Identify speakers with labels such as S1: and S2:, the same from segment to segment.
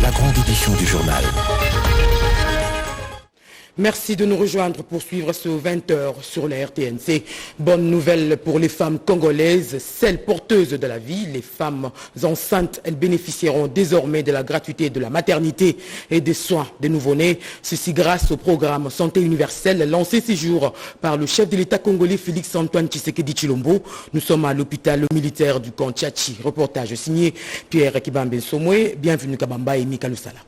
S1: la grande édition du journal.
S2: Merci de nous rejoindre pour suivre ce 20h sur la RTNC. Bonne nouvelle pour les femmes congolaises, celles porteuses de la vie. Les femmes enceintes, elles bénéficieront désormais de la gratuité de la maternité et des soins des nouveau-nés. Ceci grâce au programme Santé universelle lancé ces jours par le chef de l'État congolais Félix-Antoine Tshisekedi Tshilombo. Nous sommes à l'hôpital militaire du camp Tchachi. Reportage signé Pierre Kibambe Somwe. Bienvenue Kabamba et Mika Lusala.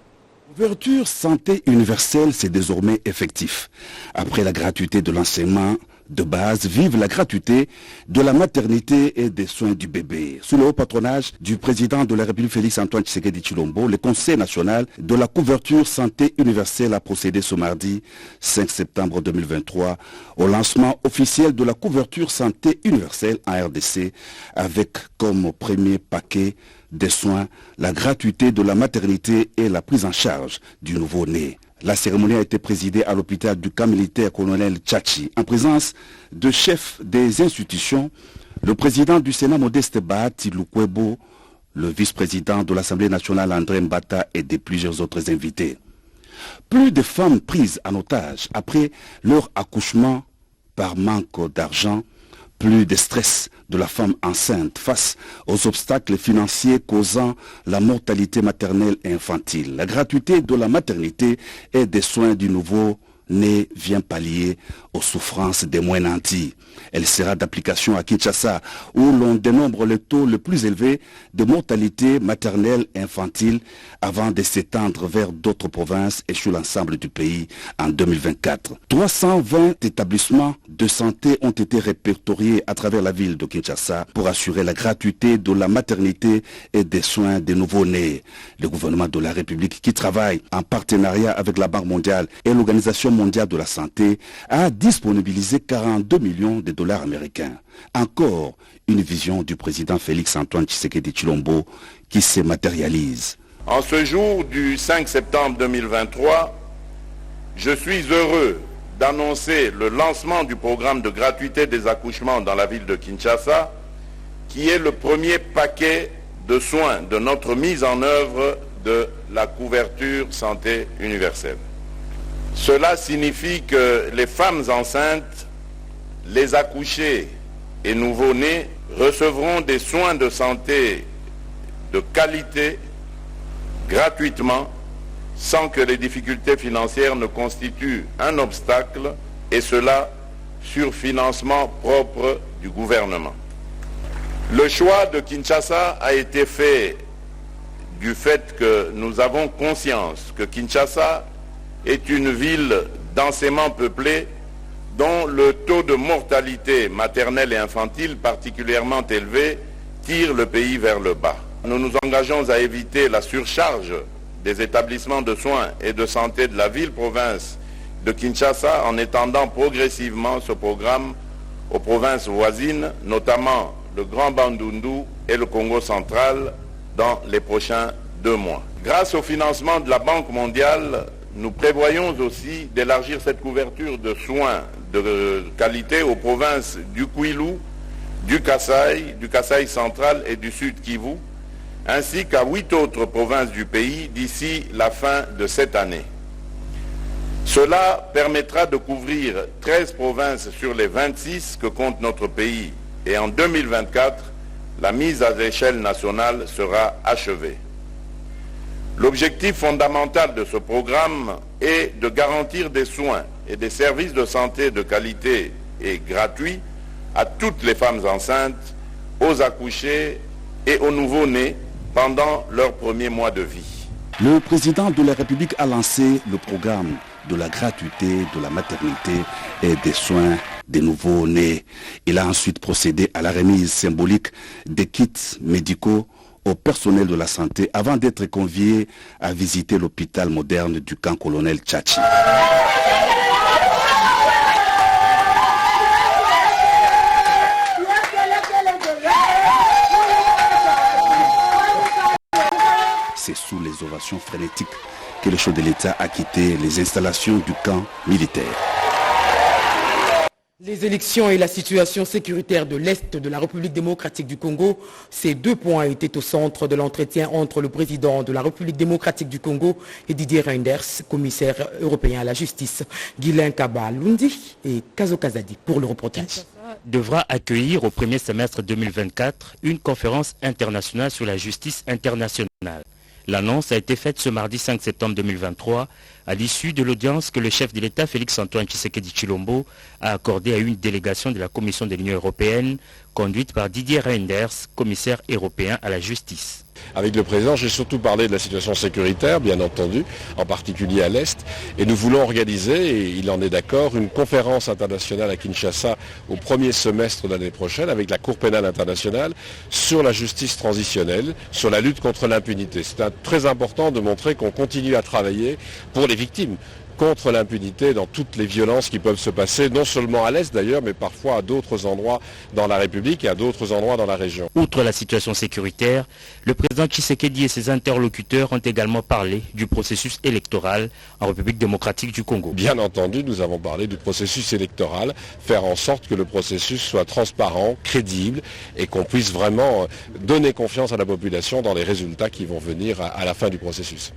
S3: L'ouverture santé universelle, c'est désormais effectif. Après la gratuité de l'enseignement de base, vive la gratuité de la maternité et des soins du bébé. Sous le haut patronage du président de la République Félix-Antoine Tshisekedi Tshilombo, le Conseil national de la couverture santé universelle a procédé ce mardi 5 septembre 2023 au lancement officiel de la couverture santé universelle en RDC avec comme premier paquet des soins, la gratuité de la maternité et la prise en charge du nouveau-né. La cérémonie a été présidée à l'hôpital du camp militaire colonel Tchachi, en présence de chefs des institutions, le président du Sénat Modeste Bahati Lukwebo, le vice-président de l'Assemblée nationale André Mbata et de plusieurs autres invités. Plus de femmes prises en otage après leur accouchement par manque d'argent, plus de stress de la femme enceinte face aux obstacles financiers causant la mortalité maternelle et infantile. La gratuité de la maternité et des soins du nouveau-né vient pallier aux souffrances des moins nantis. Elle sera d'application à Kinshasa, où l'on dénombre le taux le plus élevé de mortalité maternelle et infantile avant de s'étendre vers d'autres provinces et sur l'ensemble du pays en 2024. 320 établissements de santé ont été répertoriés à travers la ville de Kinshasa pour assurer la gratuité de la maternité et des soins des nouveau-nés. Le gouvernement de la République, qui travaille en partenariat avec la Banque mondiale et l'Organisation mondiale de la santé, a disponibilisé 42 millions de dollars américains. Encore une vision du président Félix-Antoine Tshisekedi Tshilombo qui se matérialise.
S4: En ce jour du 5 septembre 2023, je suis heureux d'annoncer le lancement du programme de gratuité des accouchements dans la ville de Kinshasa, qui est le premier paquet de soins de notre mise en œuvre de la couverture santé universelle. Cela signifie que les femmes enceintes, les accouchés et nouveau-nés recevront des soins de santé de qualité gratuitement sans que les difficultés financières ne constituent un obstacle, et cela sur financement propre du gouvernement. Le choix de Kinshasa a été fait du fait que nous avons conscience que Kinshasa est une ville densément peuplée dont le taux de mortalité maternelle et infantile particulièrement élevé tire le pays vers le bas. Nous nous engageons à éviter la surcharge des établissements de soins et de santé de la ville-province de Kinshasa en étendant progressivement ce programme aux provinces voisines, notamment le Grand Bandundu et le Congo central, dans les prochains 2 mois. Grâce au financement de la Banque mondiale, nous prévoyons aussi d'élargir cette couverture de soins de qualité aux provinces du Kwilu, du Kasaï central et du Sud Kivu, ainsi qu'à 8 autres provinces du pays d'ici la fin de cette année. Cela permettra de couvrir 13 provinces sur les 26 que compte notre pays, et en 2024, la mise à l'échelle nationale sera achevée. L'objectif fondamental de ce programme est de garantir des soins et des services de santé de qualité et gratuits à toutes les femmes enceintes, aux accouchés et aux nouveau-nés pendant leurs premiers mois de vie.
S3: Le président de la République a lancé le programme de la gratuité de la maternité et des soins des nouveaux-nés. Il a ensuite procédé à la remise symbolique des kits médicaux au personnel de la santé avant d'être convié à visiter l'hôpital moderne du camp colonel Tchachi. C'est sous les ovations frénétiques que le chef de l'État a quitté les installations du camp militaire.
S2: Les élections et la situation sécuritaire de l'Est de la République démocratique du Congo, ces deux points étaient au centre de l'entretien entre le président de la République démocratique du Congo et Didier Reynders, commissaire européen à la justice, Guilain Kaba-Lundi et Kazo Kazadi pour le reportage.
S1: Devra accueillir au premier semestre 2024 une conférence internationale sur la justice internationale. L'annonce a été faite ce mardi 5 septembre 2023 à l'issue de l'audience que le chef de l'État Félix-Antoine Tshisekedi Tshilombo a accordée à une délégation de la Commission de l'Union européenne conduite par Didier Reynders, commissaire européen à la justice.
S5: Avec le président, j'ai surtout parlé de la situation sécuritaire, bien entendu, en particulier à l'Est. Et nous voulons organiser, et il en est d'accord, une conférence internationale à Kinshasa au premier semestre de l'année prochaine avec la Cour pénale internationale sur la justice transitionnelle, sur la lutte contre l'impunité. C'est très important de montrer qu'on continue à travailler pour les victimes, contre l'impunité dans toutes les violences qui peuvent se passer, non seulement à l'Est d'ailleurs, mais parfois à d'autres endroits dans la République et à d'autres endroits dans la région.
S1: Outre la situation sécuritaire, le président Tshisekedi et ses interlocuteurs ont également parlé du processus électoral en République démocratique du Congo.
S5: Bien entendu, nous avons parlé du processus électoral, faire en sorte que le processus soit transparent, crédible et qu'on puisse vraiment donner confiance à la population dans les résultats qui vont venir à la fin du processus.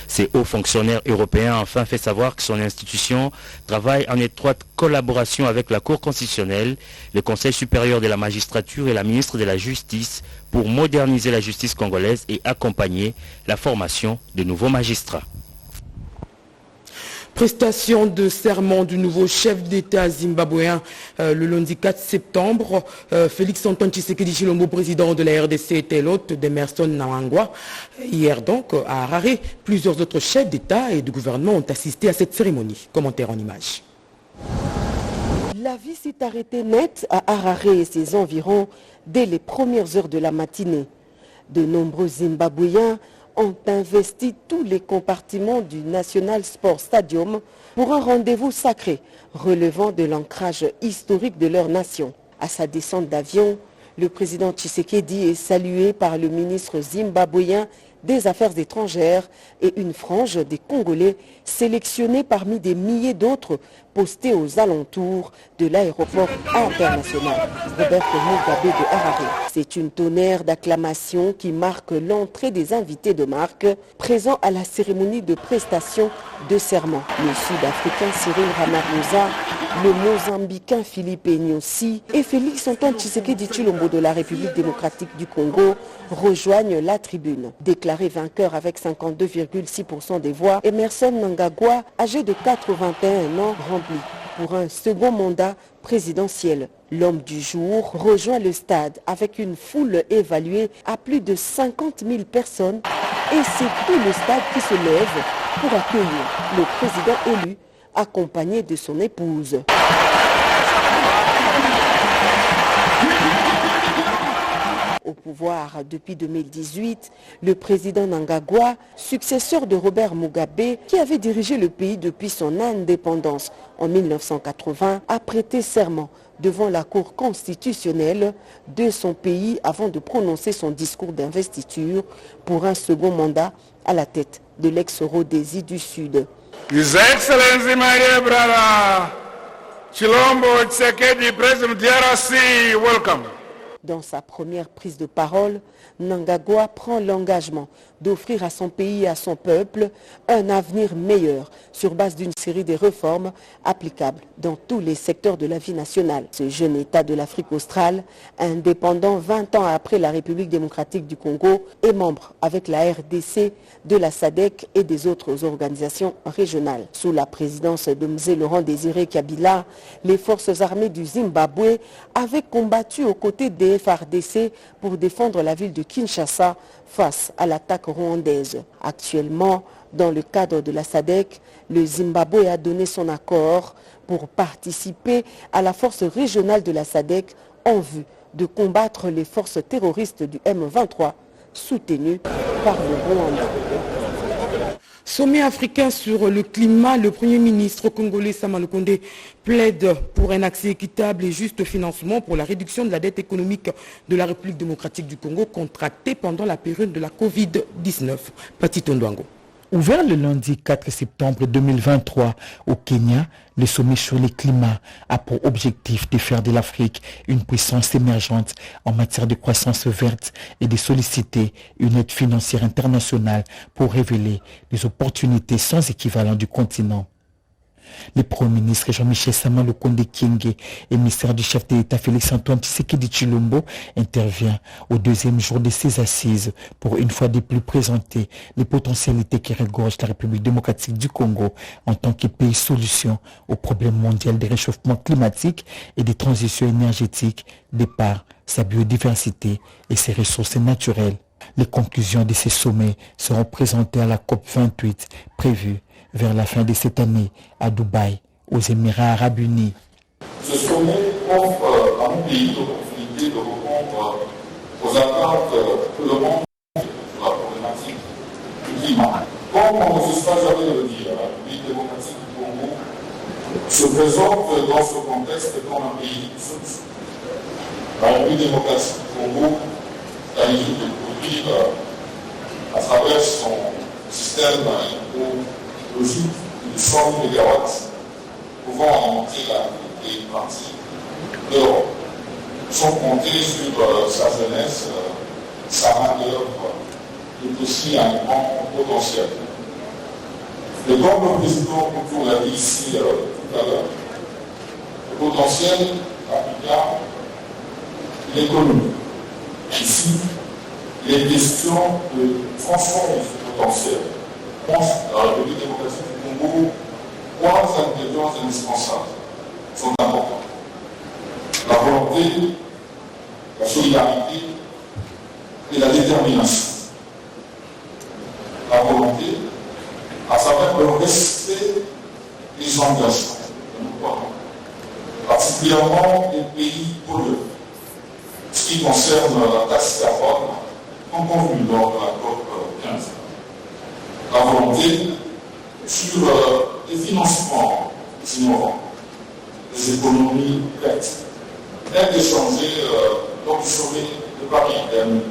S1: Ces hauts fonctionnaires européens ont enfin fait savoir que son institution travaille en étroite collaboration avec la Cour constitutionnelle, le Conseil supérieur de la magistrature et la ministre de la Justice pour moderniser la justice congolaise et accompagner la formation de nouveaux magistrats.
S2: Prestation de serment du nouveau chef d'État zimbabwéen le lundi 4 septembre. Félix-Antoine Tshisekedi Tshilombo, président de la RDC, était l'hôte d'Emerson Mnangagwa. Hier donc, à Harare, plusieurs autres chefs d'État et de gouvernement ont assisté à cette cérémonie. Commentaire en images.
S6: La vie s'est arrêtée net à Harare et ses environs dès les premières heures de la matinée. De nombreux Zimbabwéens ont investi tous les compartiments du National Sport Stadium pour un rendez-vous sacré relevant de l'ancrage historique de leur nation. À sa descente d'avion, le président Tshisekedi est salué par le ministre zimbabwéen des Affaires étrangères et une frange des Congolais sélectionnés parmi des milliers d'autres postés aux alentours de l'aéroport international Robert Mugabe de Harare. C'est une tonnerre d'acclamations qui marque l'entrée des invités de marque présents à la cérémonie de prestation de serment. Le Sud-Africain Cyril Ramaphosa, le Mozambicain Philippe Nyusi et Félix-Antoine Tshisekedi Tshilombo de la République démocratique du Congo rejoignent la tribune. Déclaré vainqueur avec 52,6% des voix, Emerson Mnangagwa, âgé de 81 ans, remplit pour un second mandat présidentiel. L'homme du jour rejoint le stade avec une foule évaluée à plus de 50 000 personnes et c'est tout le stade qui se lève pour accueillir le président élu accompagné de son épouse. Au pouvoir depuis 2018, le président Mnangagwa, successeur de Robert Mugabe, qui avait dirigé le pays depuis son indépendance en 1980, a prêté serment devant la Cour constitutionnelle de son pays avant de prononcer son discours d'investiture pour un second mandat à la tête de l'ex-Rhodésie du Sud.
S7: His Excellency, my dear brother, Tshilombo Tshisekedi, President DRC, welcome.
S6: Dans sa première prise de parole, Mnangagwa prend l'engagement d'offrir à son pays et à son peuple un avenir meilleur sur base d'une série de réformes applicables dans tous les secteurs de la vie nationale. Ce jeune État de l'Afrique australe, indépendant 20 ans après la République démocratique du Congo, est membre avec la RDC de la SADC et des autres organisations régionales. Sous la présidence de Mzee Laurent Désiré Kabila, les forces armées du Zimbabwe avaient combattu aux côtés des FARDC pour défendre la ville de Kinshasa face à l'attaque rwandaise. Actuellement, dans le cadre de la SADC, le Zimbabwe a donné son accord pour participer à la force régionale de la SADC en vue de combattre les forces terroristes du M23 soutenues par le Rwanda.
S2: Sommet africain sur le climat, le Premier ministre congolais Sama Lukonde plaide pour un accès équitable et juste financement pour la réduction de la dette économique de la République démocratique du Congo contractée pendant la période de la Covid-19. Pati Tondouango.
S8: Ouvert le lundi 4 septembre 2023 au Kenya, le sommet sur le climat a pour objectif de faire de l'Afrique une puissance émergente en matière de croissance verte et de solliciter une aide financière internationale pour révéler les opportunités sans équivalent du continent. Le Premier ministre Jean-Michel Sama Lukonde Kyenge, émissaire du chef de l'État Félix-Antoine Tshisekedi Tshilombo, intervient au deuxième jour de ses assises pour une fois de plus présenter les potentialités qui regorgent la République démocratique du Congo en tant que pays solution au problème mondial des réchauffements climatiques et des transitions énergétiques de par sa biodiversité et ses ressources naturelles. Les conclusions de ces sommets seront présentées à la COP28 prévue vers la fin de cette année à Dubaï, aux Émirats arabes unis.
S9: Ce sommet offre à mon pays l'opportunité de répondre aux attentes que le monde a sur la problématique du climat. Comme on ne se sera jamais le dire, la République démocratique du Congo se présente dans ce contexte comme un pays solution. La République démocratique du Congo a une de produire à travers son système logique de 100 MW pouvant augmenter la partie d'Europe, sans compter sur sa jeunesse, sa main-d'œuvre, qui est aussi un grand potentiel. Et comme le président Couture l'a dit ici tout à l'heure, le potentiel applicable, il est connu. Ici, il est question de transformer ce potentiel. La République démocratique du Congo, trois ingrédients indispensables sont importants. La volonté, la solidarité et la détermination. La volonté, à savoir le respect des engagements que nous prenons, particulièrement les pays pollueurs, ce qui concerne la taxe carbone, comme convenu lors de la COP 15. La volonté sur les financements innovants, les économies vertes, même d'échanger lors du sommet de Paris dernier.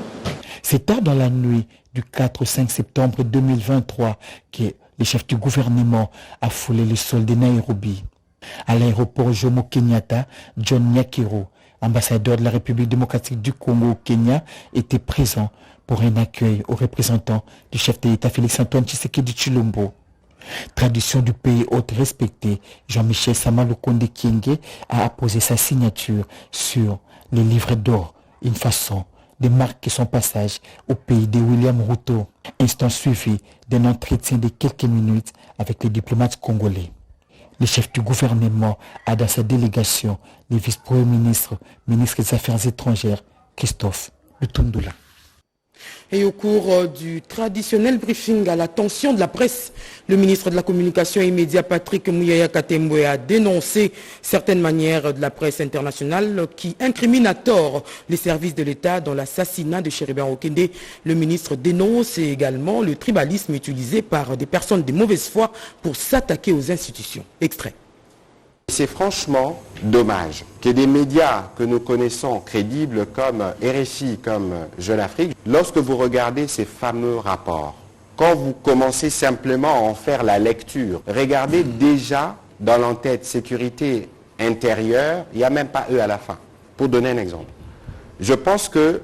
S8: C'est tard dans la nuit du 4 au 5 septembre 2023 que le chef du gouvernement a foulé le sol de Nairobi. À l'aéroport Jomo Kenyatta, John Nyakiro, ambassadeur de la République démocratique du Congo au Kenya, était présent pour un accueil aux représentants du chef de l'État Félix-Antoine Tshisekedi Tshilombo. Tradition du pays hôte respecté, Jean-Michel Sama Lukonde Kyenge a apposé sa signature sur les livres d'or, une façon de marquer son passage au pays de William Ruto. Instant suivi d'un entretien de quelques minutes avec les diplomates congolais. Le chef du gouvernement a dans sa délégation le vice-premier ministre, ministre des Affaires étrangères, Christophe Lutundula.
S2: Et au cours du traditionnel briefing à l'attention de la presse, le ministre de la Communication et Médias, Patrick Muyaya Katembwe, a dénoncé certaines manières de la presse internationale qui incriminent à tort les services de l'État dans l'assassinat de Chérubin Okende. Le ministre dénonce également le tribalisme utilisé par des personnes de mauvaise foi pour s'attaquer aux institutions. Extrait.
S10: C'est franchement dommage que des médias que nous connaissons crédibles comme RFI, comme Jeune Afrique, lorsque vous regardez ces fameux rapports, quand vous commencez simplement à en faire la lecture, regardez déjà dans l'entête sécurité intérieure, il n'y a même pas eux à la fin. Pour donner un exemple, je pense que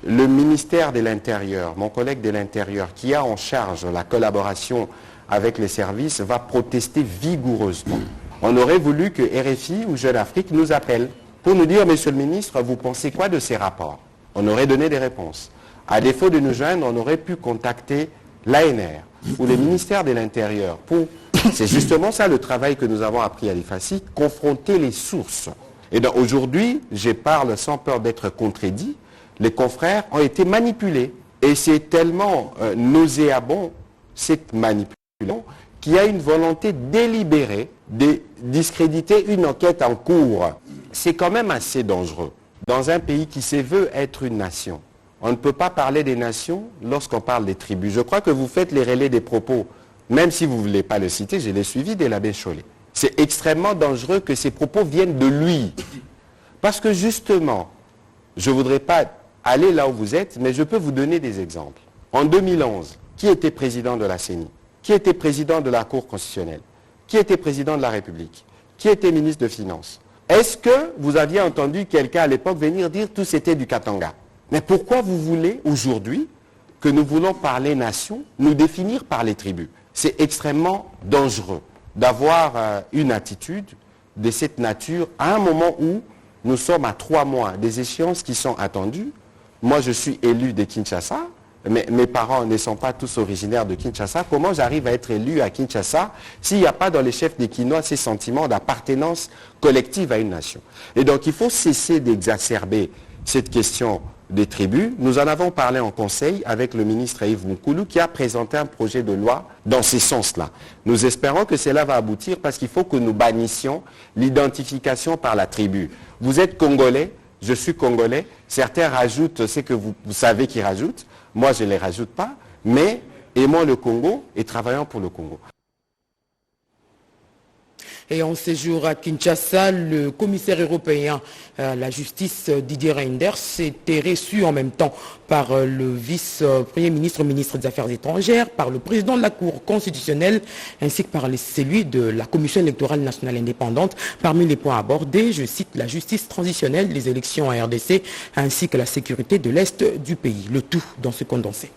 S10: le ministère de l'Intérieur, mon collègue de l'Intérieur, qui a en charge la collaboration avec les services, va protester vigoureusement. On aurait voulu que RFI ou Jeune Afrique nous appelle pour nous dire, monsieur le ministre, vous pensez quoi de ces rapports? On aurait donné des réponses. À défaut de nous joindre, on aurait pu contacter l'ANR ou le ministère de l'Intérieur pour, c'est justement ça le travail que nous avons appris à l'IFACI, confronter les sources. Et donc aujourd'hui, je parle sans peur d'être contredit, les confrères ont été manipulés. Et c'est tellement nauséabond, cette manipulation, qu'il y a une volonté délibérée de discréditer une enquête en cours. C'est quand même assez dangereux. Dans un pays qui se veut être une nation, on ne peut pas parler des nations lorsqu'on parle des tribus. Je crois que vous faites les relais des propos, même si vous ne voulez pas le citer, je l'ai suivi de l'abbé Chollet. C'est extrêmement dangereux que ces propos viennent de lui. Parce que justement, je ne voudrais pas aller là où vous êtes, mais je peux vous donner des exemples. En 2011, qui était président de la CENI? qui était président de la Cour constitutionnelle, qui était président de la République, qui était ministre de Finances. Est-ce que vous aviez entendu quelqu'un à l'époque venir dire tout c'était du Katanga? Mais pourquoi vous voulez aujourd'hui que nous voulons parler nation, nous définir par les tribus? C'est extrêmement dangereux d'avoir une attitude de cette nature à un moment où nous sommes à 3 mois des échéances qui sont attendues. Moi, je suis élu de Kinshasa, mais mes parents ne sont pas tous originaires de Kinshasa. Comment j'arrive à être élu à Kinshasa s'il n'y a pas dans les chefs des Kinois ces sentiments d'appartenance collective à une nation? Et donc, il faut cesser d'exacerber cette question des tribus. Nous en avons parlé en conseil avec le ministre Yves Moukoulou qui a présenté un projet de loi dans ce sens-là. Nous espérons que cela va aboutir parce qu'il faut que nous bannissions l'identification par la tribu. Vous êtes Congolais, je suis Congolais, certains rajoutent ce que vous savez qu'ils rajoutent, moi je ne les rajoute pas, mais aimons le Congo et travaillons pour le Congo.
S2: Et en séjour à Kinshasa, le commissaire européen à la justice Didier Reynders était reçu en même temps par le vice-premier ministre, ministre des Affaires étrangères, par le président de la Cour constitutionnelle, ainsi que par celui de la Commission électorale nationale indépendante. Parmi les points abordés, je cite la justice transitionnelle, les élections en RDC, ainsi que la sécurité de l'Est du pays. Le tout dans ce condensé.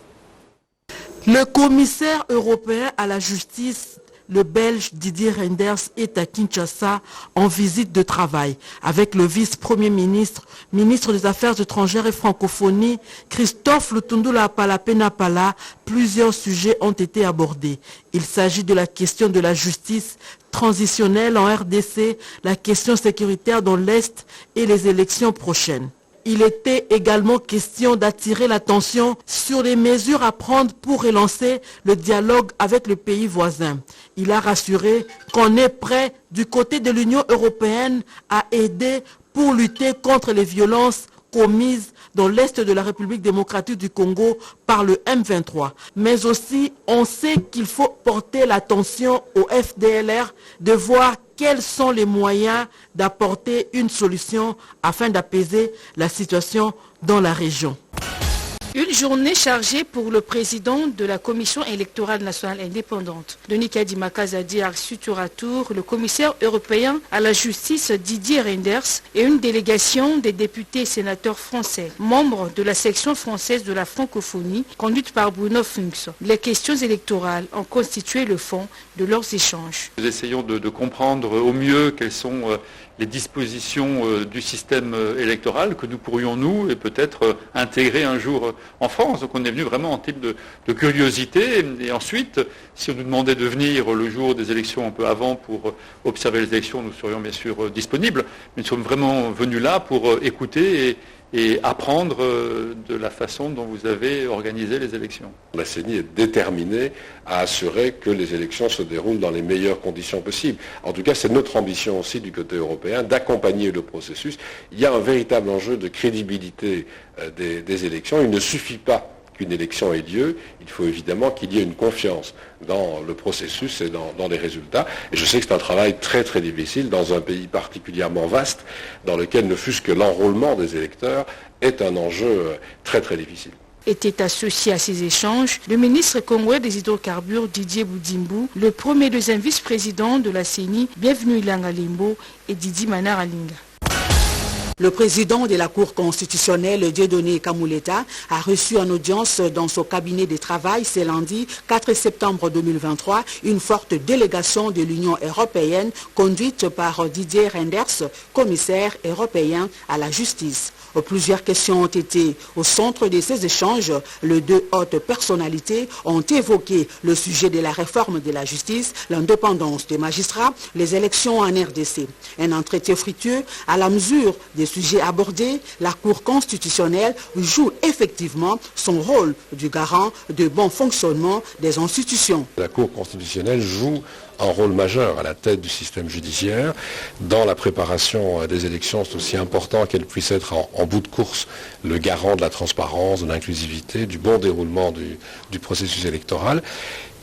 S11: Le commissaire européen à la justice, le Belge Didier Reynders, est à Kinshasa en visite de travail avec le vice-premier ministre, ministre des Affaires étrangères et francophonie, Christophe Lutundula Palapena-Pala. Plusieurs sujets ont été abordés. Il s'agit de la question de la justice transitionnelle en RDC, la question sécuritaire dans l'Est et les élections prochaines. Il était également question d'attirer l'attention sur les mesures à prendre pour relancer le dialogue avec le pays voisin. Il a rassuré qu'on est prêt du côté de l'Union européenne à aider pour lutter contre les violences commises dans l'Est de la République démocratique du Congo par le M23. Mais aussi, on sait qu'il faut porter l'attention au FDLR de voir quels sont les moyens d'apporter une solution afin d'apaiser la situation dans la région.
S12: Une journée chargée pour le président de la Commission électorale nationale indépendante. Denis Kadima-Kazadi a reçu tour à tour le commissaire européen à la justice Didier Reynders et une délégation des députés et sénateurs français, membres de la section française de la francophonie, conduite par Bruno Funks. Les questions électorales ont constitué le fond de leurs échanges.
S13: Nous essayons de comprendre au mieux quelles sont les dispositions du système électoral que nous pourrions, nous, et peut-être intégrer un jour en France. Donc on est venu vraiment en type de curiosité. Et ensuite, si on nous demandait de venir le jour des élections un peu avant pour observer les élections, nous serions bien sûr disponibles. Mais nous sommes vraiment venus là pour écouter et apprendre de la façon dont vous avez organisé les élections.
S5: La CENI est déterminée à assurer que les élections se déroulent dans les meilleures conditions possibles. En tout cas, c'est notre ambition aussi du côté européen d'accompagner le processus. Il y a un véritable enjeu de crédibilité des élections. Il ne suffit pas qu'une élection ait lieu, il faut évidemment qu'il y ait une confiance dans le processus et dans les résultats. Et je sais que c'est un travail très très difficile dans un pays particulièrement vaste, dans lequel ne fût-ce que l'enrôlement des électeurs est un enjeu très très difficile.
S12: Était associé à ces échanges le ministre congolais des hydrocarbures Didier Boudimbu, le premier et deuxième vice-président de la CENI, Bienvenu Ilanga Limbo, et Didi Manaralinga.
S14: Le président de la Cour constitutionnelle, Dieudonné Kamuleta, a reçu en audience dans son cabinet de travail ce lundi 4 septembre 2023 une forte délégation de l'Union européenne conduite par Didier Reynders, commissaire européen à la justice. Plusieurs questions ont été au centre de ces échanges. Les deux hautes personnalités ont évoqué le sujet de la réforme de la justice, l'indépendance des magistrats, les élections en RDC. Un entretien fructueux à la mesure des sujets abordés. La Cour constitutionnelle joue effectivement son rôle du garant de bon fonctionnement des institutions.
S5: La Cour constitutionnelle joue un rôle majeur à la tête du système judiciaire. Dans la préparation des élections, c'est aussi important qu'elle puisse être en bout de course le garant de la transparence, de l'inclusivité, du bon déroulement du processus électoral.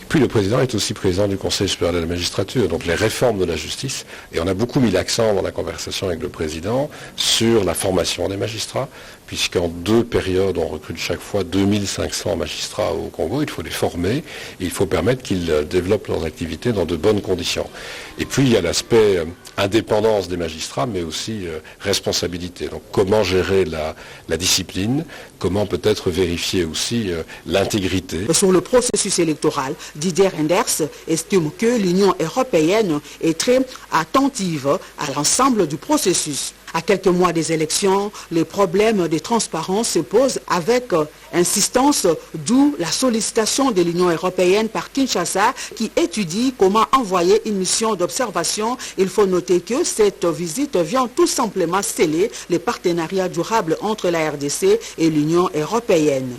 S5: Et puis le président est aussi président du Conseil supérieur de la magistrature, donc les réformes de la justice. Et on a beaucoup mis l'accent dans la conversation avec le président sur la formation des magistrats, puisqu'en 2 périodes, on recrute chaque fois 2500 magistrats au Congo. Il faut les former et il faut permettre qu'ils développent leurs activités dans de bonnes conditions. Et puis, il y a l'aspect indépendance des magistrats, mais aussi responsabilité. Donc, comment gérer la discipline, comment peut-être vérifier aussi l'intégrité.
S14: Sur le processus électoral, Didier Reynders estime que l'Union européenne est très attentive à l'ensemble du processus. À quelques mois des élections, les problèmes de transparence se posent avec insistance, d'où la sollicitation de l'Union européenne par Kinshasa qui étudie comment envoyer une mission d'observation. Il faut noter que cette visite vient tout simplement sceller les partenariats durables entre la RDC et l'Union européenne.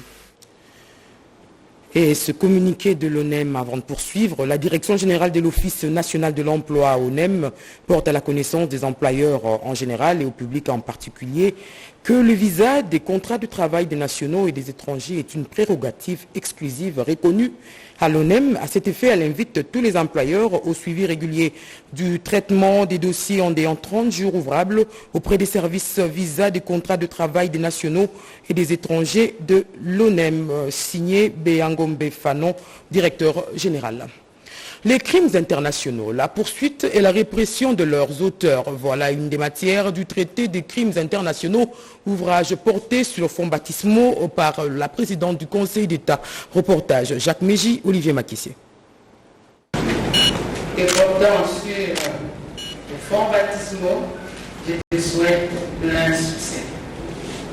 S2: Et ce communiqué de l'ONEM, avant de poursuivre, la Direction générale de l'Office national de l'emploi, ONEM, porte à la connaissance des employeurs en général et au public en particulier que le visa des contrats de travail des nationaux et des étrangers est une prérogative exclusive reconnue à l'ONEM. À cet effet, elle invite tous les employeurs au suivi régulier du traitement des dossiers en déant 30 jours ouvrables auprès des services visa des contrats de travail des nationaux et des étrangers de l'ONEM, signé Béangombe Fanon, directeur général. Les crimes internationaux, la poursuite et la répression de leurs auteurs, voilà une des matières du traité des crimes internationaux, ouvrage porté sur fond baptismaux par la présidente du Conseil d'État. Reportage Jacques Mégy, Olivier Makissier.
S15: Et portant sur le fond baptismaux, je te souhaite plein succès.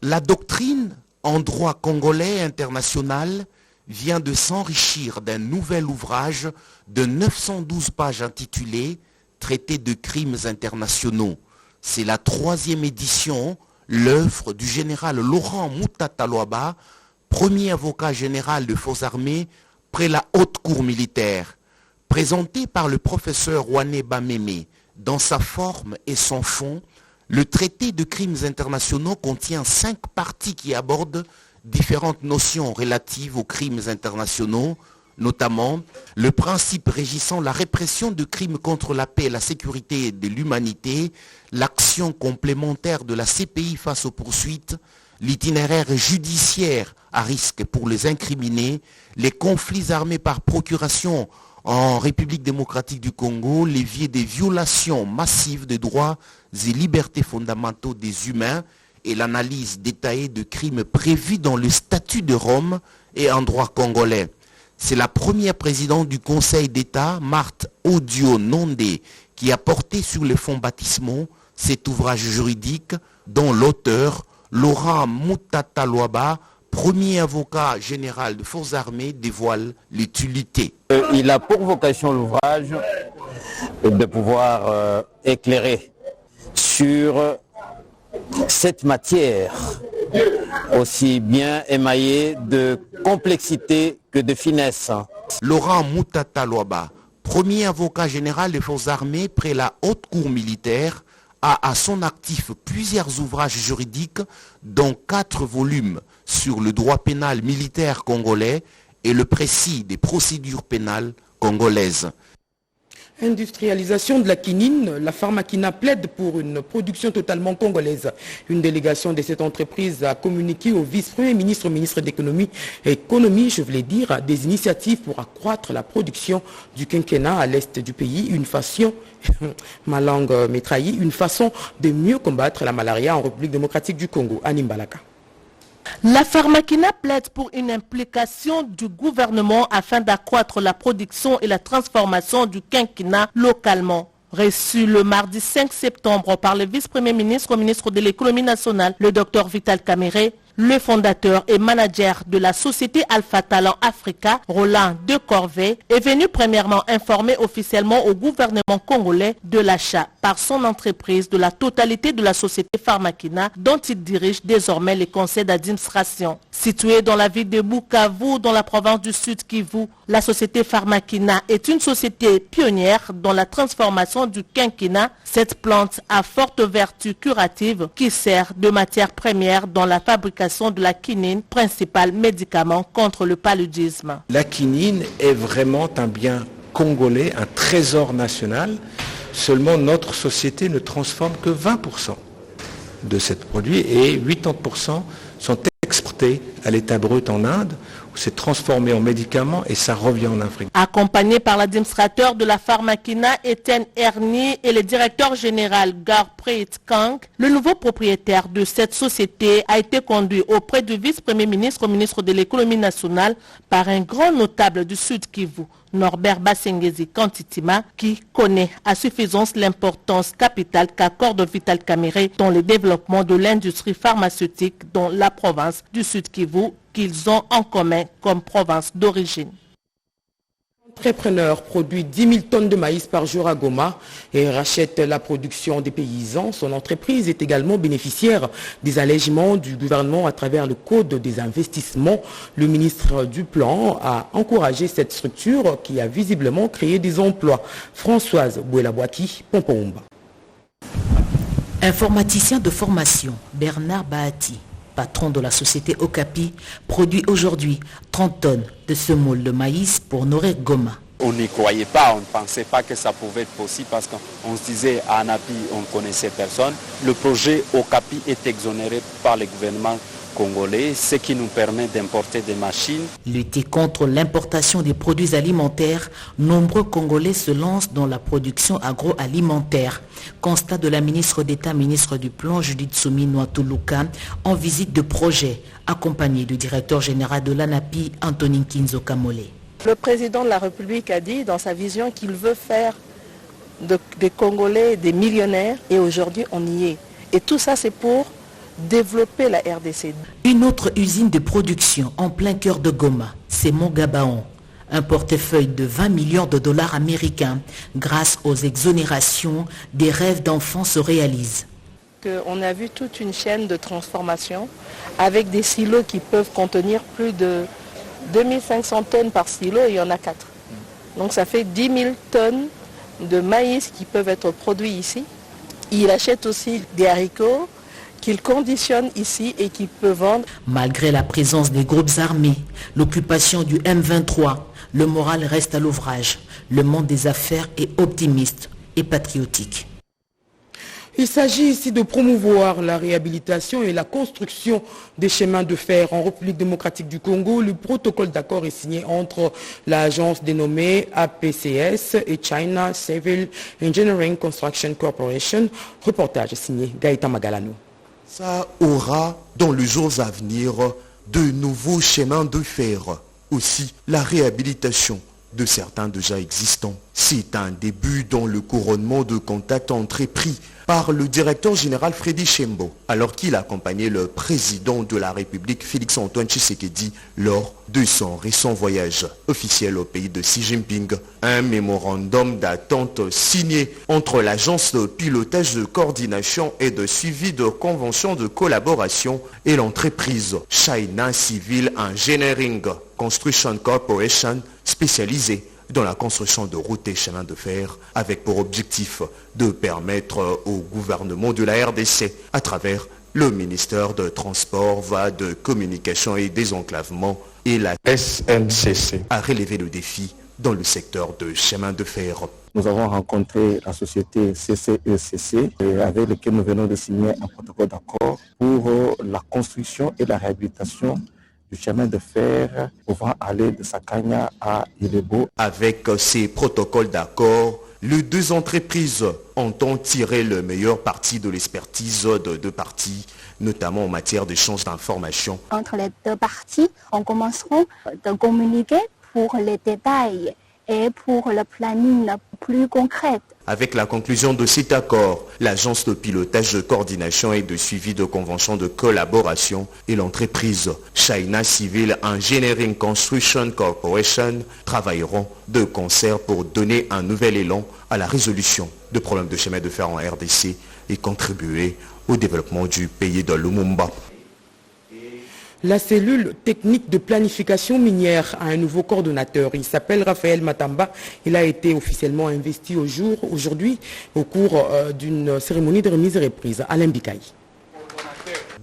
S16: La doctrine en droit congolais international vient de s'enrichir d'un nouvel ouvrage de 912 pages intitulé « Traité de crimes internationaux ». C'est la 3e édition, l'œuvre du général Laurent Moutata Lwaba, premier avocat général de forces armées près la haute cour militaire. Présenté par le professeur Wane Bameme, dans sa forme et son fond, le traité de crimes internationaux contient 5 parties qui abordent différentes notions relatives aux crimes internationaux, notamment le principe régissant la répression de crimes contre la paix et la sécurité de l'humanité, l'action complémentaire de la CPI face aux poursuites, l'itinéraire judiciaire à risque pour les incriminés, les conflits armés par procuration en République démocratique du Congo, l'évier des violations massives des droits et libertés fondamentaux des humains, et l'analyse détaillée de crimes prévus dans le statut de Rome et en droit congolais. C'est la première présidente du Conseil d'État, Marthe Odio Nondé, qui a porté sur les fonds baptismaux cet ouvrage juridique dont l'auteur, Laurent Moutata Lwaba, premier avocat général de forces armées, dévoile l'utilité.
S17: Il a pour vocation l'ouvrage de pouvoir éclairer sur cette matière aussi bien émaillée de complexité que de finesse.
S16: Laurent Moutata Lwaba, premier avocat général des forces armées près la haute cour militaire, a à son actif plusieurs ouvrages juridiques, dont 4 volumes sur le droit pénal militaire congolais et le précis des procédures pénales congolaises.
S2: Industrialisation de la quinine, la Pharmakina plaide pour une production totalement congolaise. Une délégation de cette entreprise a communiqué au vice-premier ministre, au ministre d'économie, je voulais dire, des initiatives pour accroître la production du quinquennat à l'est du pays, une façon, ma langue m'étrahit, une façon de mieux combattre la malaria en République démocratique du Congo. Anim Balaka.
S18: La Pharmakina plaide pour une implication du gouvernement afin d'accroître la production et la transformation du quinquennat localement. Reçu le mardi 5 septembre par le vice-premier ministre au ministre de l'économie nationale, le Dr Vital Kamerhe, le fondateur et manager de la société Alpha Talent Africa, Roland De Corvée, est venu premièrement informer officiellement au gouvernement congolais de l'achat par son entreprise de la totalité de la société Pharmakina dont il dirige désormais les conseils d'administration. Située dans la ville de Bukavu, dans la province du Sud Kivu, la société Pharmakina est une société pionnière dans la transformation du quinquennat. Cette plante a forte vertu curative qui sert de matière première dans la fabrication de la quinine, principal médicament contre le paludisme.
S19: La quinine est vraiment un bien congolais, un trésor national. Seulement notre société ne transforme que 20%. de ce produit et 80% sont exportés à l'état brut en Inde, où c'est transformé en médicaments et ça revient en Afrique.
S18: Accompagné par l'administrateur de la Pharmakina, Etienne Erni, et le directeur général Garpreet Kang, le nouveau propriétaire de cette société a été conduit auprès du vice-premier ministre, au ministre de l'économie nationale, par un grand notable du Sud Kivu, Norbert Basengezi Kantitima, qui connaît à suffisance l'importance capitale qu'accorde Vital Kamerhe dans le développement de l'industrie pharmaceutique dans la province du Sud Kivu qu'ils ont en commun comme province d'origine.
S2: L'entrepreneur produit 10 000 tonnes de maïs par jour à Goma et rachète la production des paysans. Son entreprise est également bénéficiaire des allègements du gouvernement à travers le Code des investissements. Le ministre du Plan a encouragé cette structure qui a visiblement créé des emplois. Françoise Bouelabouaki, Pompoumba.
S20: Informaticien de formation, Bernard Bahati, patron de la société Okapi, produit aujourd'hui 30 tonnes de semoule de maïs pour nourrir Goma.
S21: On n'y croyait pas, on ne pensait pas que ça pouvait être possible parce qu'on se disait à Anapi, on ne connaissait personne. Le projet Okapi est exonéré par le gouvernement congolais, ce qui nous permet d'importer des machines.
S20: Lutter contre l'importation des produits alimentaires, nombreux Congolais se lancent dans la production agroalimentaire. Constat de la ministre d'État, ministre du Plan, Judith Soumi Nwatuluka, en visite de projet, accompagnée du directeur général de l'ANAPI, Antonin Kinzo Kamole.
S22: Le président de la République a dit dans sa vision qu'il veut faire des Congolais des millionnaires et aujourd'hui on y est. Et tout ça c'est pour développer la RDC.
S20: Une autre usine de production en plein cœur de Goma, c'est Mongabaon. Un portefeuille de 20 millions de dollars américains grâce aux exonérations, des rêves d'enfants se réalisent.
S22: On a vu toute une chaîne de transformation avec des silos qui peuvent contenir plus de 2500 tonnes par silo et il y en a 4. Donc ça fait 10 000 tonnes de maïs qui peuvent être produits ici. Il achète aussi des haricots qu'il conditionne ici et qu'il peut vendre.
S20: Malgré la présence des groupes armés, l'occupation du M23, le moral reste à l'ouvrage. Le monde des affaires est optimiste et patriotique.
S2: Il s'agit ici de promouvoir la réhabilitation et la construction des chemins de fer en République démocratique du Congo. Le protocole d'accord est signé entre l'agence dénommée APCS et China Civil Engineering Construction Corporation. Reportage signé Gaëtan Magalano.
S16: Ça aura, dans les jours à venir, de nouveaux chemins de fer. Aussi, la réhabilitation de certains déjà existants. C'est un début dans le couronnement de contacts entrepris par le directeur général Freddy Chembo, alors qu'il accompagnait le président de la République Félix-Antoine Tshisekedi lors de son récent voyage officiel au pays de Xi Jinping. Un mémorandum d'attente signé entre l'agence de pilotage de coordination et de suivi de conventions de collaboration et l'entreprise China Civil Engineering Construction Corporation spécialisée dans la construction de routes et chemins de fer, avec pour objectif de permettre au gouvernement de la RDC, à travers le ministère de Transport, de Communication et Désenclavement et la SNCC, à relever le défi dans le secteur de chemin de fer.
S23: Nous avons rencontré la société CCECC avec laquelle nous venons de signer un protocole d'accord pour la construction et la réhabilitation du chemin de fer pouvant aller de Sakanya à Ilebo.
S16: Avec ces protocoles d'accord, les deux entreprises entendent tirer le meilleur parti de l'expertise de deux parties, notamment en matière d'échange d'informations.
S24: Entre les deux parties, on commencera de communiquer pour les détails et pour le planning plus concret.
S16: Avec la conclusion de cet accord, l'agence de pilotage de coordination et de suivi de conventions de collaboration et l'entreprise China Civil Engineering Construction Corporation travailleront de concert pour donner un nouvel élan à la résolution de problèmes de chemin de fer en RDC et contribuer au développement du pays de Lumumba.
S2: La cellule technique de planification minière a un nouveau coordonnateur. Il s'appelle Raphaël Matamba. Il a été officiellement investi aujourd'hui au cours d'une cérémonie de remise et reprise. Alain Bikaï.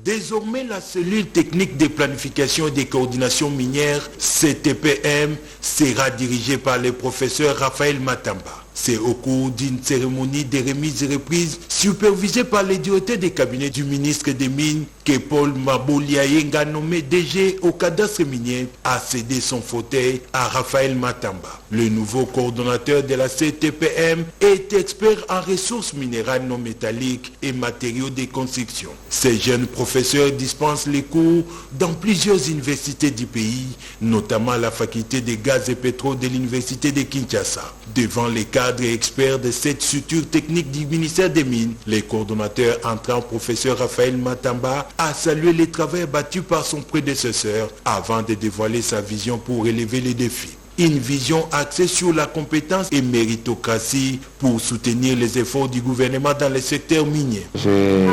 S25: Désormais, la cellule technique de planification et de coordination minière, CTPM, sera dirigée par le professeur Raphaël Matamba. C'est au cours d'une cérémonie de remise et reprise supervisée par les directeurs des cabinets du ministre des Mines que Paul Maboliayenga, nommé DG au cadastre minier, a cédé son fauteuil à Raphaël Matamba. Le nouveau coordonnateur de la CTPM est expert en ressources minérales non métalliques et matériaux de construction. Ces jeunes professeurs dispensent les cours dans plusieurs universités du pays, notamment la faculté des gaz et pétrole de l'université de Kinshasa. Devant les cadres et experts de cette structure technique du ministère des Mines, le coordonnateur entrant, professeur Raphaël Matamba, a salué les travaux battus par son prédécesseur avant de dévoiler sa vision pour relever les défis. Une vision axée sur la compétence et méritocratie pour soutenir les efforts du gouvernement dans le secteur minier.
S1: J'ai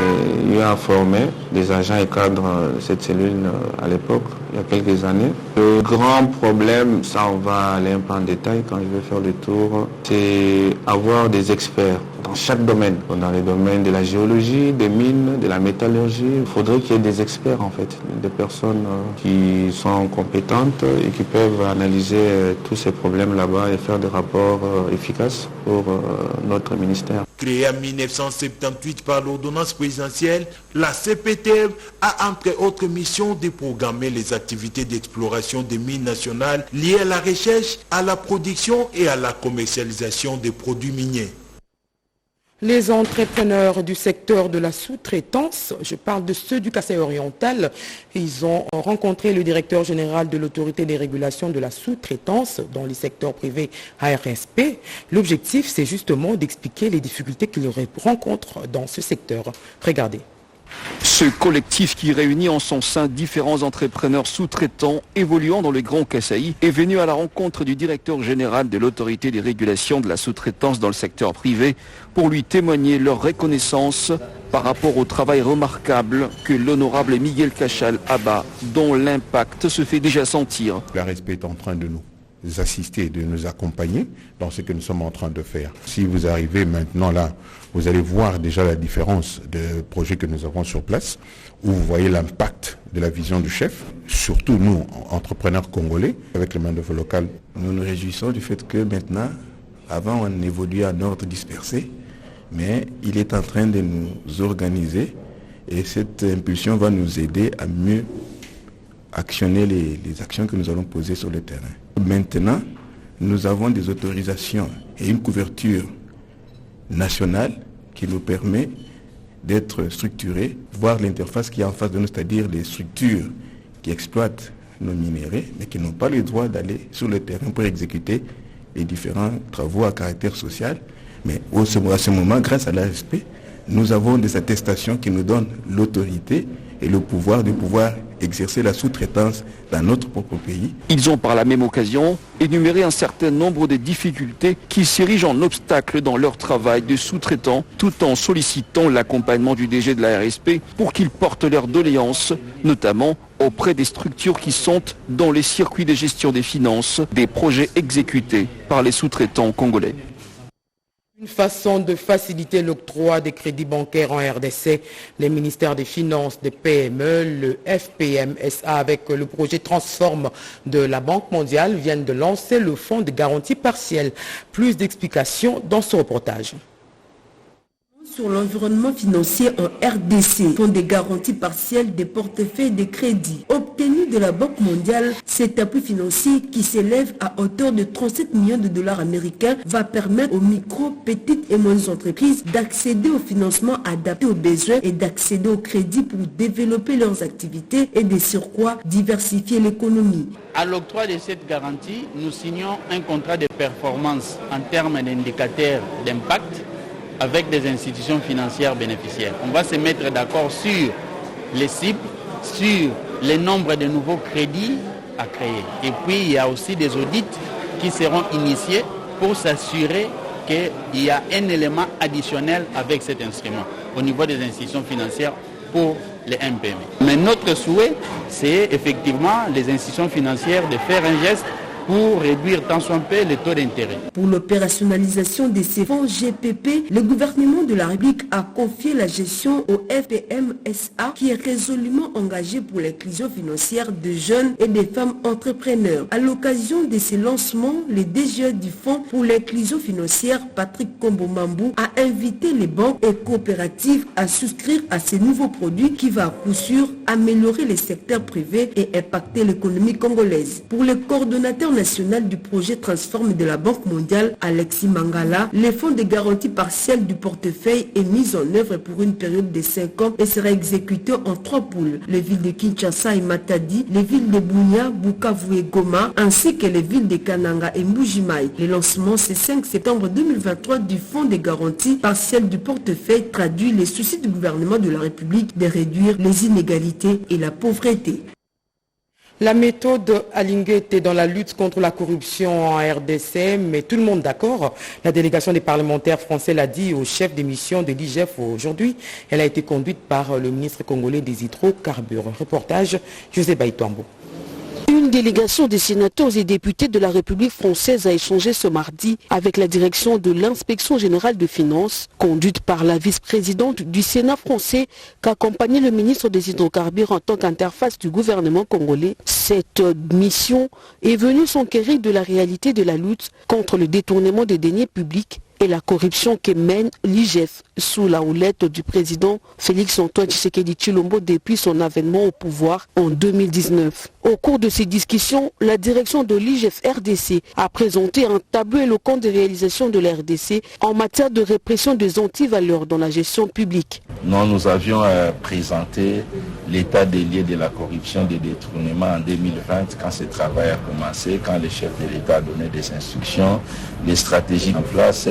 S1: eu à former des agents et cadres de cette cellule à l'époque, il y a quelques années. Le grand problème, ça on va aller un peu en détail quand je vais faire le tour, c'est avoir des experts dans chaque domaine. Dans les domaines de la géologie, des mines, de la métallurgie, il faudrait qu'il y ait des experts en fait, des personnes qui sont compétentes et qui peuvent analyser tous ces problèmes là-bas et faire des rapports efficaces pour notre ministère.
S25: Créée en 1978 par l'ordonnance présidentielle, la CPTM a entre autres missions de programmer les activités d'exploration des mines nationales liées à la recherche, à la production et à la commercialisation des produits miniers.
S2: Les entrepreneurs du secteur de la sous-traitance, je parle de ceux du Kasaï oriental, ils ont rencontré le directeur général de l'autorité des régulations de la sous-traitance dans les secteurs privés ARSP. L'objectif, c'est justement d'expliquer les difficultés qu'ils rencontrent dans ce secteur. Regardez.
S3: Ce collectif qui réunit en son sein différents entrepreneurs sous-traitants évoluant dans le Grand Kasaï est venu à la rencontre du directeur général de l'autorité des régulations de la sous-traitance dans le secteur privé pour lui témoigner leur reconnaissance par rapport au travail remarquable que l'honorable Miguel Cachal abat, dont l'impact se fait déjà sentir.
S4: L'ARSP est en train de nous assister, de nous accompagner dans ce que nous sommes en train de faire. Si vous arrivez maintenant là, vous allez voir déjà la différence de projets que nous avons sur place, où vous voyez l'impact de la vision du chef, surtout nous, entrepreneurs congolais, avec les main-d'œuvre locales.
S23: Nous nous réjouissons du fait que maintenant, avant on évoluait en ordre dispersé, mais il est en train de nous organiser et cette impulsion va nous aider à mieux actionner les actions que nous allons poser sur le terrain. Maintenant, nous avons des autorisations et une couverture nationale qui nous permet d'être structurés, voir l'interface qui est en face de nous, c'est-à-dire les structures qui exploitent nos minéraux, mais qui n'ont pas le droit d'aller sur le terrain pour exécuter les différents travaux à caractère social. Mais à ce moment, grâce à l'ARSP, nous avons des attestations qui nous donnent l'autorité et le pouvoir de pouvoir exercer la sous-traitance dans notre propre pays.
S3: Ils ont par la même occasion énuméré un certain nombre de difficultés qui s'érigent en obstacles dans leur travail de sous-traitant, tout en sollicitant l'accompagnement du DG de la RSP pour qu'ils portent leurs doléances, notamment auprès des structures qui sont dans les circuits de gestion des finances des projets exécutés par les sous-traitants congolais.
S2: Une façon de faciliter l'octroi des crédits bancaires en RDC, les ministères des Finances, des PME, le FPMSA avec le projet Transforme de la Banque mondiale viennent de lancer le fonds de garantie partielle. Plus d'explications dans ce reportage.
S6: Sur l'environnement financier en RDC, fonds de garantie partielle des portefeuilles de crédit obtenus de la Banque mondiale. Cet appui financier qui s'élève à hauteur de 37 millions de dollars américains va permettre aux micro, petites et moyennes entreprises d'accéder au financement adapté aux besoins et d'accéder au crédit pour développer leurs activités et de surcroît diversifier l'économie.
S7: À l'octroi de cette garantie, nous signons un contrat de performance en termes d'indicateurs d'impact avec des institutions financières bénéficiaires. On va se mettre d'accord sur les cibles, sur le nombre de nouveaux crédits à créer. Et puis il y a aussi des audits qui seront initiés pour s'assurer qu'il y a un élément additionnel avec cet instrument au niveau des institutions financières pour les MPM. Mais notre souhait, c'est effectivement les institutions financières de faire un geste pour réduire tant soit peu les taux d'intérêt.
S6: Pour l'opérationnalisation de ces fonds GPP, le gouvernement de la République a confié la gestion au FPMSA qui est résolument engagé pour l'inclusion financière de jeunes et des femmes entrepreneurs. À l'occasion de ces lancements, le DGE du Fonds pour l'inclusion financière, Patrick Kombo-Mambou, a invité les banques et coopératives à souscrire à ces nouveaux produits qui va à coup sûr améliorer les secteurs privés et impacter l'économie congolaise. Pour le coordonnateur national du projet Transforme de la Banque mondiale, Alexis Mangala, les fonds de garantie partielle du portefeuille est mis en œuvre pour une période de 5 ans et sera exécuté en 3 poules. Les villes de Kinshasa et Matadi, les villes de Bunia, Bukavu et Goma, ainsi que les villes de Kananga et Mbujimaï. Le lancement, c'est 5 septembre 2023 du fonds de garantie partielle du portefeuille traduit les soucis du gouvernement de la République de réduire les inégalités et la pauvreté.
S2: La méthode alignée était dans la lutte contre la corruption en RDC, mais tout le monde d'accord. La délégation des parlementaires français l'a dit au chef des missions de l'IGF aujourd'hui. Elle a été conduite par le ministre congolais des hydrocarbures. Reportage, José Baïtouambo.
S8: Une délégation des sénateurs et députés de la République française a échangé ce mardi avec la direction de l'inspection générale de finances, conduite par la vice-présidente du Sénat français, qu'accompagnait le ministre des hydrocarbures en tant qu'interface du gouvernement congolais. Cette mission est venue s'enquérir de la réalité de la lutte contre le détournement des deniers publics et la corruption que mène l'IGF sous la houlette du président Félix-Antoine Tshisekedi Tshilombo depuis son avènement au pouvoir en 2019. Au cours de ces discussions, la direction de l'IGF RDC a présenté un tableau éloquent des réalisations de la RDC en matière de répression des antivaleurs dans la gestion publique.
S9: Nous avions présenté l'état des lieux de la corruption des détournements en 2020 quand ce travail a commencé, quand le chef de l'État a donné des instructions, les stratégies en place,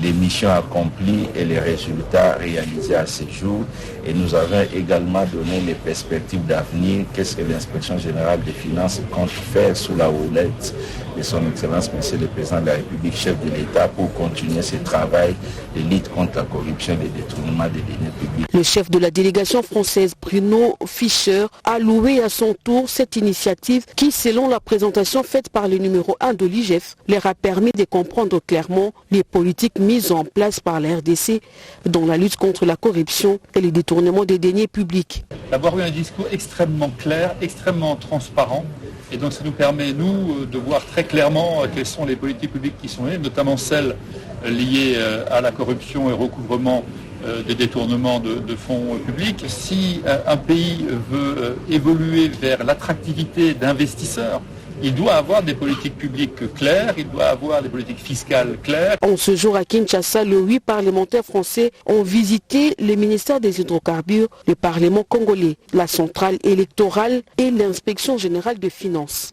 S9: les missions accomplies et les résultats réalisés à ce jour. Et nous avons également donné les perspectives d'avenir. Qu'est-ce que l'inspection générale des finances compte faire sous la houlette de son Excellence Monsieur le Président de la République, chef de l'État, pour continuer ce travail de lutte contre la corruption et le détournement des deniers publics.
S8: Le chef de la délégation française, Bruno Fischer, a loué à son tour cette initiative qui, selon la présentation faite par le numéro 1 de l'IGF, leur a permis de comprendre clairement les politiques mises en place par la RDC dans la lutte contre la corruption et le détournement des deniers publics.
S10: D'avoir eu un discours extrêmement clair, extrêmement transparent, et donc ça nous permet, nous, de voir très clairement quelles sont les politiques publiques qui sont menées, notamment celles liées à la corruption et au recouvrement des détournements de fonds publics. Si un pays veut évoluer vers l'attractivité d'investisseurs, il doit avoir des politiques publiques claires, il doit avoir des politiques fiscales claires.
S8: En ce jour à Kinshasa, les 8 parlementaires français ont visité le ministère des hydrocarbures, le Parlement congolais, la centrale électorale et l'inspection générale des finances.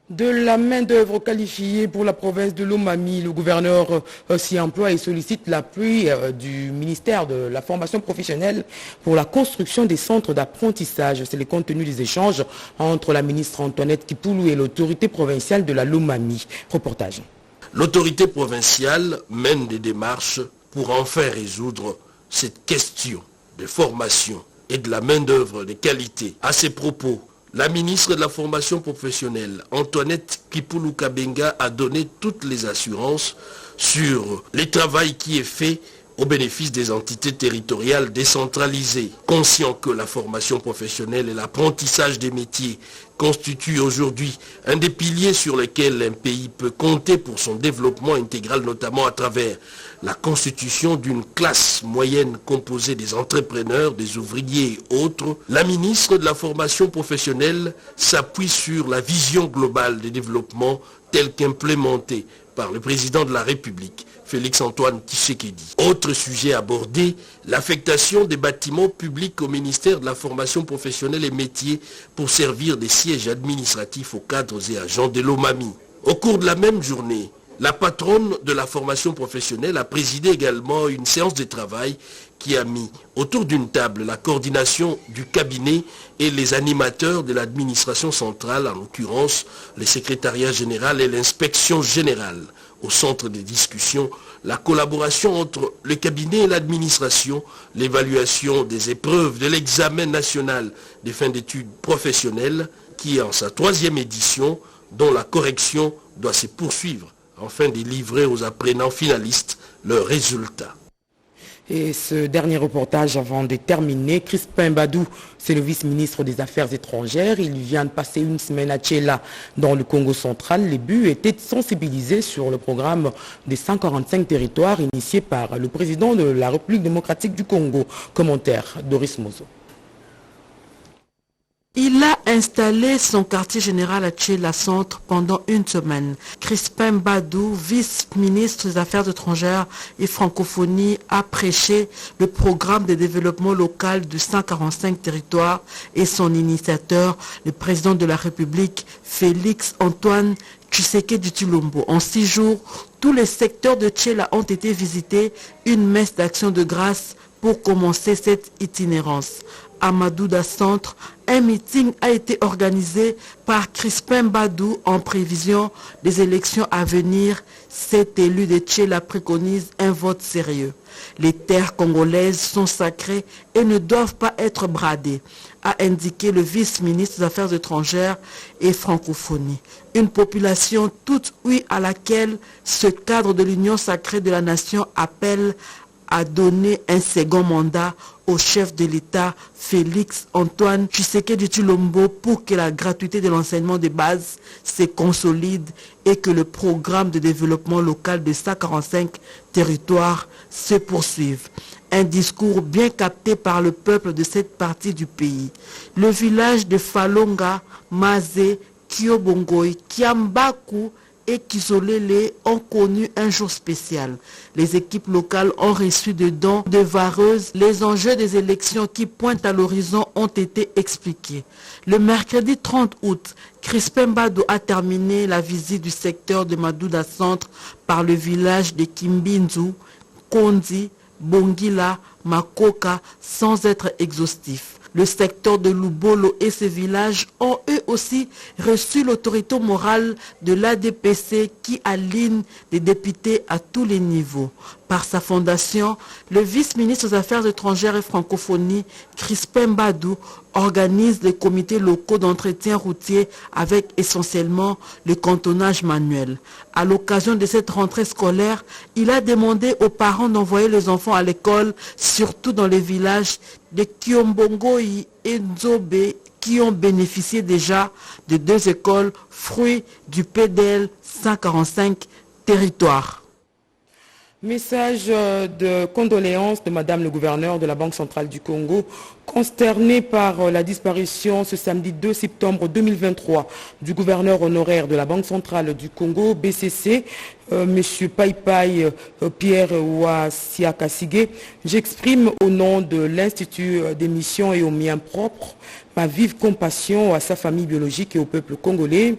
S2: De la main-d'œuvre qualifiée pour la province de Lomami, le gouverneur s'y emploie et sollicite l'appui du ministère de la formation professionnelle pour la construction des centres d'apprentissage. C'est le contenu des échanges entre la ministre Antoinette Kipoulou et l'autorité provinciale de la Lomami. Reportage.
S11: L'autorité provinciale mène des démarches pour enfin résoudre cette question de formation et de la main-d'œuvre de qualité. À ces propos, la ministre de la formation professionnelle, Antoinette Kipoulou Kabenga, a donné toutes les assurances sur le travail qui est fait au bénéfice des entités territoriales décentralisées. Conscient que la formation professionnelle et l'apprentissage des métiers constituent aujourd'hui un des piliers sur lesquels un pays peut compter pour son développement intégral, notamment à travers la constitution d'une classe moyenne composée des entrepreneurs, des ouvriers et autres, la ministre de la formation professionnelle s'appuie sur la vision globale des développements telle qu'implémentée par le président de la République, Félix-Antoine Tshisekedi. Autre sujet abordé, l'affectation des bâtiments publics au ministère de la formation professionnelle et métiers pour servir des sièges administratifs aux cadres et agents de Lomami. Au cours de la même journée, la patronne de la formation professionnelle a présidé également une séance de travail qui a mis autour d'une table la coordination du cabinet et les animateurs de l'administration centrale, en l'occurrence le secrétariat général et l'inspection générale. Au centre des discussions, la collaboration entre le cabinet et l'administration, l'évaluation des épreuves de l'examen national des fins d'études professionnelles qui, en sa 3e édition, dont la correction doit se poursuivre afin de livrer aux apprenants finalistes leurs résultats.
S2: Et ce dernier reportage avant de terminer, Crispin Badou, c'est le vice-ministre des Affaires étrangères. Il vient de passer une semaine à Tchéla, dans le Congo central. Les buts étaient de sensibiliser sur le programme des 145 territoires initié par le président de la République démocratique du Congo. Commentaire, Doris Mozo.
S5: Il a installé son quartier général à Tchéla Centre pendant une semaine. Crispin Badou, vice-ministre des Affaires étrangères et francophonie, a prêché le programme de développement local de 145 territoires et son initiateur, le président de la République, Félix Antoine Tshisekedi Tshilombo. En 6 jours, tous les secteurs de Tchéla ont été visités, une messe d'action de grâce pour commencer cette itinérance. À Madouda Centre, un meeting a été organisé par Crispin Badou en prévision des élections à venir. Cet élu de Tchéla préconise un vote sérieux. Les terres congolaises sont sacrées et ne doivent pas être bradées, a indiqué le vice-ministre des Affaires étrangères et francophonie. Une population toute ouïe à laquelle ce cadre de l'union sacrée de la nation appelle à donner un second mandat au chef de l'État, Félix Antoine Tshisekedi Tshilombo, pour que la gratuité de l'enseignement de base se consolide et que le programme de développement local de 145 territoires se poursuive. Un discours bien capté par le peuple de cette partie du pays. Le village de Falonga, Mazé, Kiobongoy, Kiambaku et Kizolele ont connu un jour spécial. Les équipes locales ont reçu des dons de vareuses. Les enjeux des élections qui pointent à l'horizon ont été expliqués. Le mercredi 30 août, Crispin Badou a terminé la visite du secteur de Madouda Centre par le village de Kimbinzu, Kondi, Bongila, Makoka, sans être exhaustif. Le secteur de Lubolo et ses villages ont eux aussi reçu l'autorité morale de l'ADPC qui aligne les députés à tous les niveaux. Par sa fondation, le vice-ministre des Affaires étrangères et francophonie, Crispin Badou, organise les comités locaux d'entretien routier avec essentiellement le cantonnage manuel. À l'occasion de cette rentrée scolaire, il a demandé aux parents d'envoyer les enfants à l'école, surtout dans les villages de Kiombongoï et Nzobe, qui ont bénéficié déjà de 2 écoles, fruits du PDL 145 territoires.
S2: Message de condoléances de Madame le gouverneur de la Banque centrale du Congo, consterné par la disparition ce samedi 2 septembre 2023 du gouverneur honoraire de la Banque centrale du Congo, BCC, M. Paipai Pierre Ouassiakasigé. J'exprime au nom de l'Institut des missions et au mien propre ma vive compassion à sa famille biologique et au peuple congolais.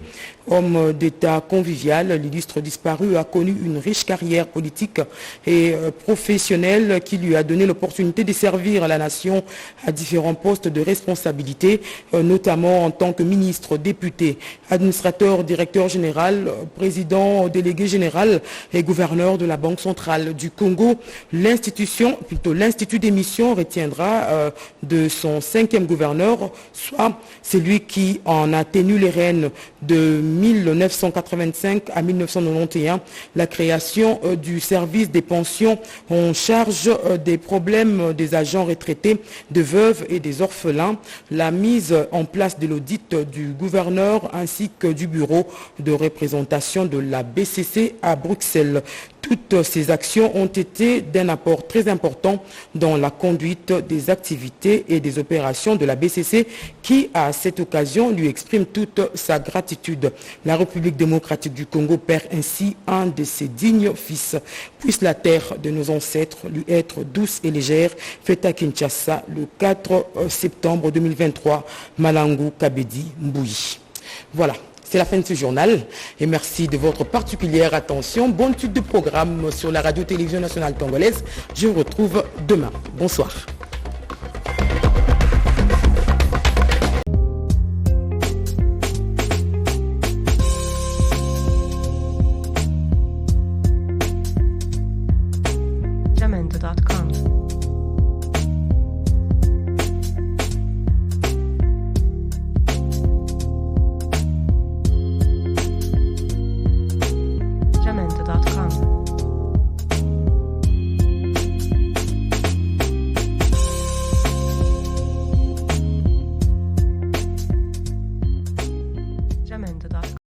S2: Homme d'État convivial, l'illustre disparu a connu une riche carrière politique et professionnelle qui lui a donné l'opportunité de servir la nation à différents postes de responsabilité, notamment en tant que ministre, député, administrateur, directeur général, président, délégué général et gouverneur de la Banque centrale du Congo. L'Institut des missions retiendra de son 5e gouverneur, soit celui qui en a tenu les rênes de 1985 à 1991, la création du service des pensions en charge des problèmes des agents retraités, de veuves et des orphelins, la mise en place de l'audit du gouverneur ainsi que du bureau de représentation de la BCC à Bruxelles. Toutes ces actions ont été d'un apport très important dans la conduite des activités et des opérations de la BCC qui, à cette occasion, lui exprime toute sa gratitude. La République démocratique du Congo perd ainsi un de ses dignes fils. Puisse la terre de nos ancêtres lui être douce et légère. Fête à Kinshasa le 4 septembre 2023. Malangou Kabedi Mbouyi. Voilà. C'est la fin de ce journal et merci de votre particulière attention. Bonne suite de programme sur la radio-télévision nationale congolaise. Je vous retrouve demain. Bonsoir.
S12: Jamendo.com